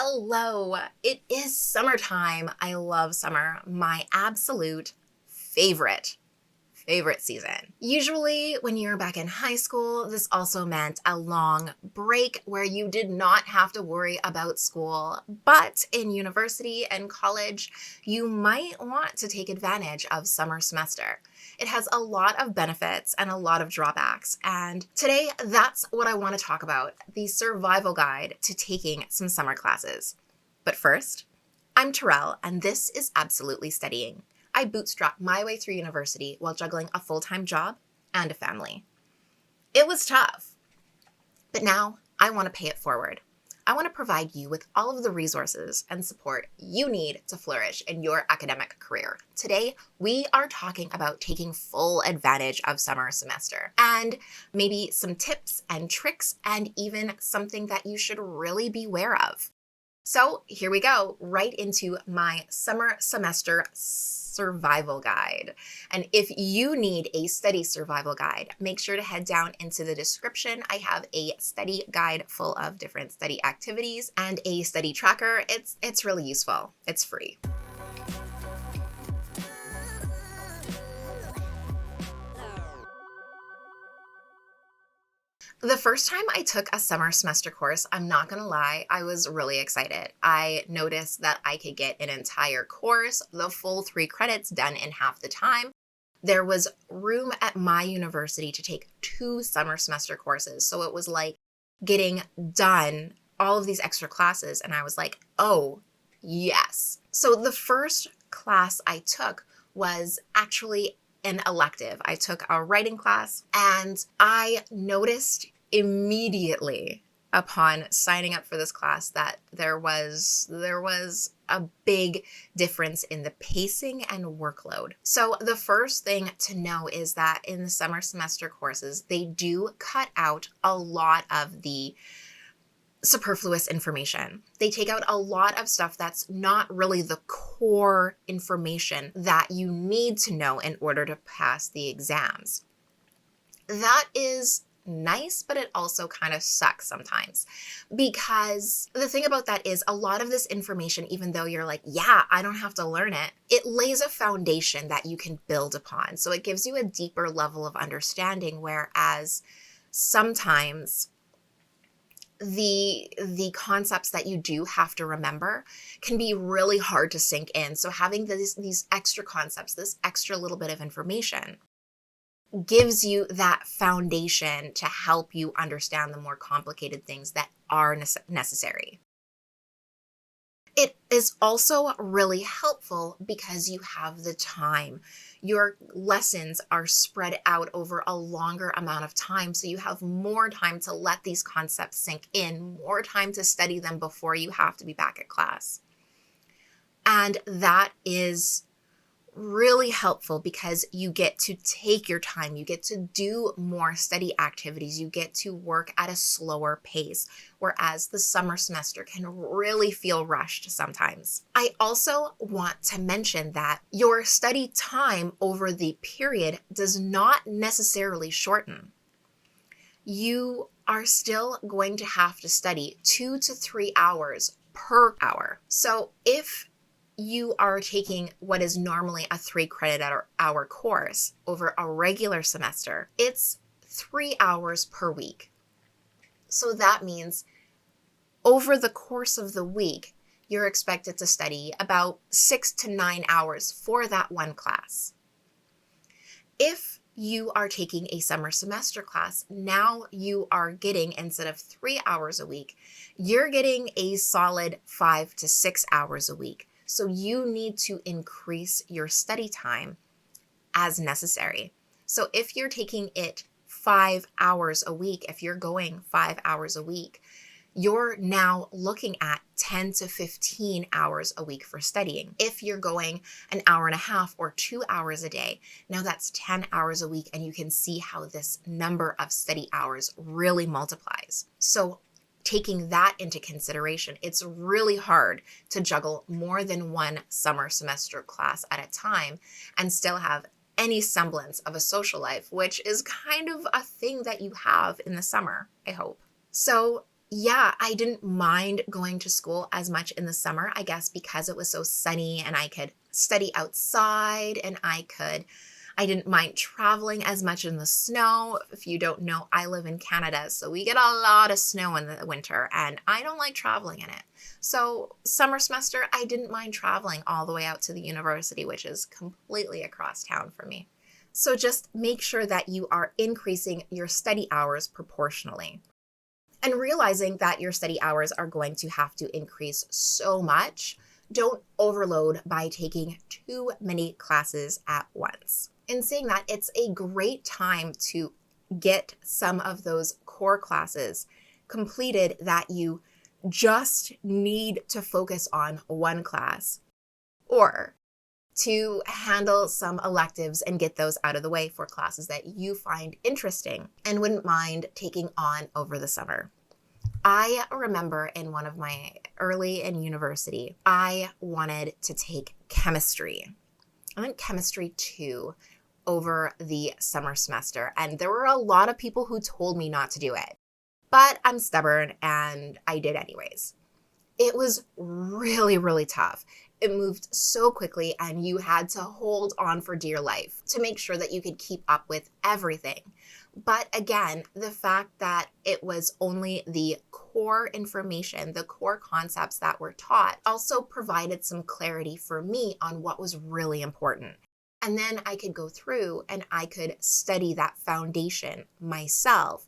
Hello, it is summertime. I love summer, my absolute favorite season. Usually when you're back in high school, this also meant a long break where you did not have to worry about school. But in university and college, you might want to take advantage of summer semester. It has a lot of benefits and a lot of drawbacks. And today, that's what I want to talk about, the survival guide to taking some summer classes. But first, I'm Terrell, and this is Absolutely Studying. I bootstrapped my way through university while juggling a full-time job and a family. It was tough, but now I want to pay it forward. I want to provide you with all of the resources and support you need to flourish in your academic career. Today, we are talking about taking full advantage of summer semester and maybe some tips and tricks and even something that you should really be aware of. So here we go, right into my summer semester survival guide. And if you need a study survival guide, make sure to head down into the description. I have a study guide full of different study activities and a study tracker. It's really useful. It's free. The first time I took a summer semester course, I'm not gonna lie, I was really excited. I noticed that I could get an entire course, the full 3 credits done in half the time. There was room at my university to take 2 summer semester courses. So it was like getting done all of these extra classes. And I was like, oh, yes. So the first class I took was actually an elective. I took a writing class and I noticed immediately upon signing up for this class that there was a big difference in the pacing and workload. So the first thing to know is that in the summer semester courses, they do cut out a lot of the superfluous information. They take out a lot of stuff that's not really the core information that you need to know in order to pass the exams. That is nice, but it also kind of sucks sometimes, because the thing about that is a lot of this information, even though you're like, yeah, I don't have to learn it, it lays a foundation that you can build upon. So it gives you a deeper level of understanding, whereas sometimes the concepts that you do have to remember can be really hard to sink in. So having these extra concepts, this extra little bit of information, gives you that foundation to help you understand the more complicated things that are necessary. It is also really helpful because you have the time. Your lessons are spread out over a longer amount of time, so you have more time to let these concepts sink in, more time to study them before you have to be back at class. And that is really helpful because you get to take your time, you get to do more study activities, you get to work at a slower pace, whereas the summer semester can really feel rushed sometimes. I also want to mention that your study time over the period does not necessarily shorten. You are still going to have to study 2 to 3 hours per hour. So if you are taking what is normally a 3 credit hour course over a regular semester, it's 3 hours per week. So that means over the course of the week, you're expected to study about 6 to 9 hours for that one class. If you are taking a summer semester class, now you are getting, instead of 3 hours a week, you're getting a solid 5 to 6 hours a week. So you need to increase your study time as necessary. So if you're taking it 5 hours a week, if you're going 5 hours a week, you're now looking at 10 to 15 hours a week for studying. If you're going an hour and a half or 2 hours a day, now that's 10 hours a week, and you can see how this number of study hours really multiplies. So taking that into consideration, it's really hard to juggle more than one summer semester class at a time and still have any semblance of a social life, which is kind of a thing that you have in the summer, I hope. So yeah, I didn't mind going to school as much in the summer, I guess because it was so sunny and I could study outside and I didn't mind traveling as much in the snow. If you don't know, I live in Canada, so we get a lot of snow in the winter and I don't like traveling in it. So summer semester, I didn't mind traveling all the way out to the university, which is completely across town for me. So just make sure that you are increasing your study hours proportionally. And realizing that your study hours are going to have to increase so much, don't overload by taking too many classes at once. In saying that, it's a great time to get some of those core classes completed that you just need to focus on one class, or to handle some electives and get those out of the way for classes that you find interesting and wouldn't mind taking on over the summer. I remember in one of my early in university, I wanted to take chemistry. I went chemistry 2 over the summer semester, and there were a lot of people who told me not to do it, but I'm stubborn and I did anyways. It was really, really tough. It moved so quickly and you had to hold on for dear life to make sure that you could keep up with everything. But again, the fact that it was only the core information, the core concepts that were taught also provided some clarity for me on what was really important. And then I could go through and I could study that foundation myself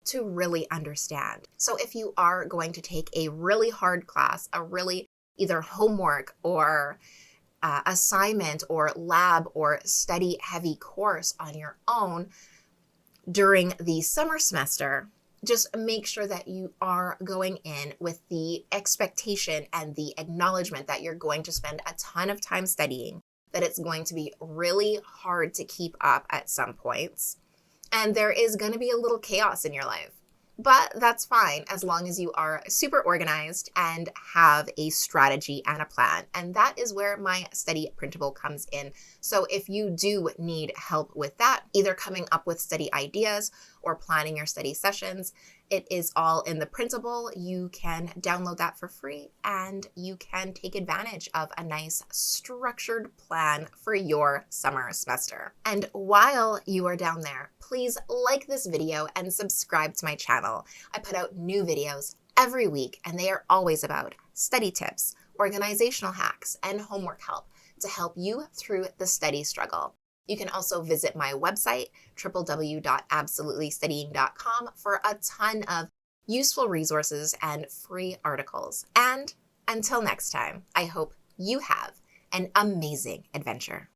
to really understand. So if you are going to take a really hard class, a really either homework or assignment or lab or study heavy course on your own during the summer semester, just make sure that you are going in with the expectation and the acknowledgement that you're going to spend a ton of time studying, that it's going to be really hard to keep up at some points, and there is going to be a little chaos in your life. But that's fine as long as you are super organized and have a strategy and a plan. And that is where my study printable comes in. So if you do need help with that, either coming up with study ideas or planning your study sessions, it is all in the printable. You can download that for free and you can take advantage of a nice structured plan for your summer semester. And while you are down there, please like this video and subscribe to my channel. I put out new videos every week and they are always about study tips, organizational hacks, and homework help to help you through the study struggle. You can also visit my website, www.absolutelystudying.com, for a ton of useful resources and free articles. And until next time, I hope you have an amazing adventure.